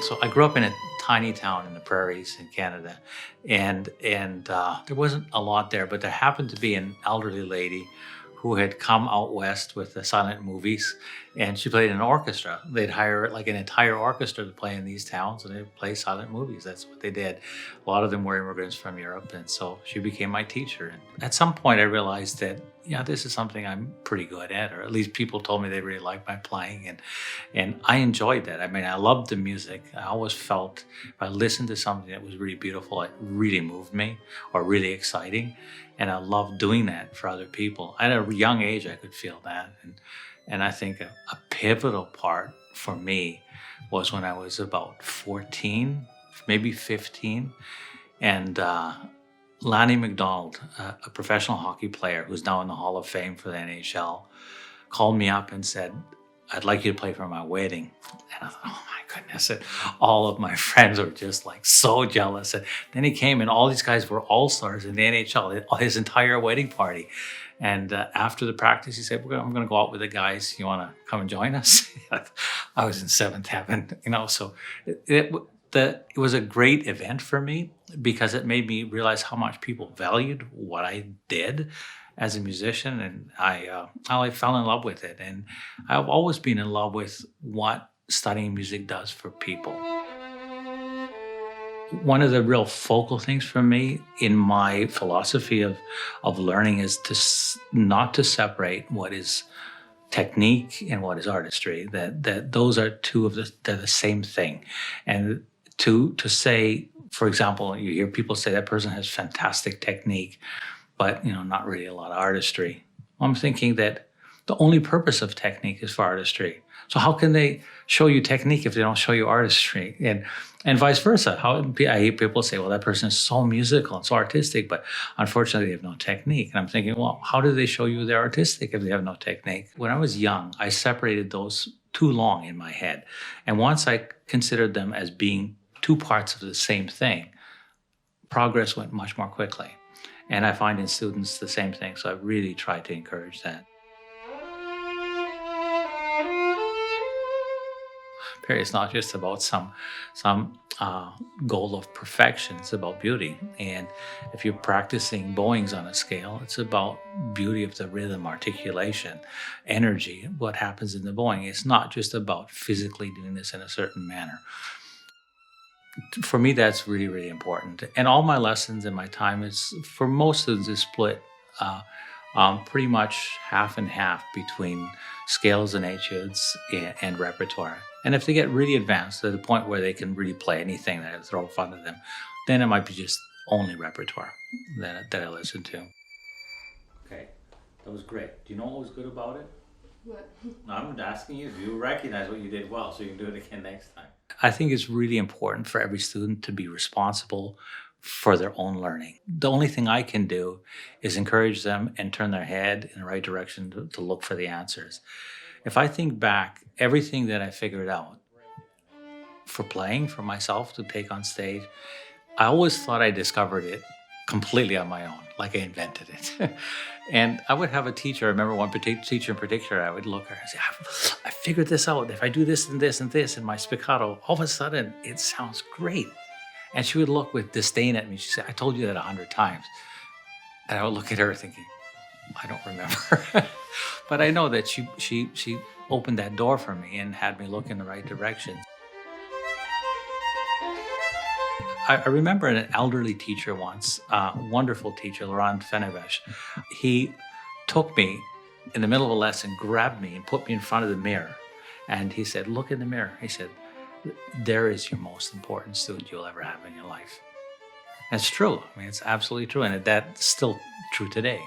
So I grew up in a tiny town in the prairies in Canada, and there wasn't a lot there, but there happened to be an elderly lady who had come out west with the silent movies, and she played in an orchestra. They'd hire like an entire orchestra to play in these towns, and they'd play silent movies. That's what they did. A lot of them were immigrants from Europe, and so she became my teacher. And at some point, I realized that this is something I'm pretty good at, or at least people told me they really liked my playing, and I enjoyed that. I mean, I loved the music. I always felt if I listened to something that was really beautiful, it really moved me, or really exciting. And I loved doing that for other people. At a young age, I could feel that. And I think a pivotal part for me was when I was about 14, maybe 15. And Lanny McDonald, a professional hockey player who's now in the Hall of Fame for the NHL, called me up and said, "I'd like you to play for my wedding." And I thought, oh my goodness. And all of my friends were just like so jealous. And then he came and all these guys were all-stars in the NHL, his entire wedding party. And after the practice, he said, I'm going to go out with the guys. You want to come and join us? I was in seventh heaven, so it was a great event for me because it made me realize how much people valued what I did as a musician, and I fell in love with it. And I've always been in love with what studying music does for people. One of the real focal things for me in my philosophy of learning is not to separate what is technique and what is artistry. That those are they're the same thing. And to say, for example, you hear people say that person has fantastic technique, but not really a lot of artistry. I'm thinking that the only purpose of technique is for artistry. So how can they show you technique if they don't show you artistry? And vice versa. I hear people say, well, that person is so musical and so artistic, but unfortunately they have no technique. And I'm thinking, well, how do they show you they're artistic if they have no technique? When I was young, I separated those too long in my head. And once I considered them as being two parts of the same thing, progress went much more quickly. And I find in students the same thing. So I really try to encourage that. It's not just about some goal of perfection. It's about beauty. And if you're practicing bowings on a scale, it's about beauty of the rhythm, articulation, energy, what happens in the bowing. It's not just about physically doing this in a certain manner. For me, that's really, really important. And all my lessons in my time for most students, is split pretty much half and half between scales and etudes and repertoire. And if they get really advanced to the point where they can really play anything that I throw in front of them, then it might be just only repertoire that I listen to. Okay, that was great. Do you know what was good about it? What? I'm asking you, do you recognize what you did well so you can do it again next time? I think it's really important for every student to be responsible for their own learning. The only thing I can do is encourage them and turn their head in the right direction to look for the answers. If I think back, everything that I figured out for playing, for myself to take on stage, I always thought I discovered it completely on my own, like I invented it. And I would have a teacher, I remember one teacher in particular, I would look at her and say, I figured this out. If I do this and this and this in my spiccato, all of a sudden it sounds great. And she would look with disdain at me. She said, I told you that 100 times. And I would look at her thinking, I don't remember. But I know that she opened that door for me and had me look in the right direction. I remember an elderly teacher once, a wonderful teacher, Laurent Fenevesh. He took me in the middle of a lesson, grabbed me and put me in front of the mirror. And he said, look in the mirror. He said, there is your most important student you'll ever have in your life. That's true. I mean, it's absolutely true. And that's still true today.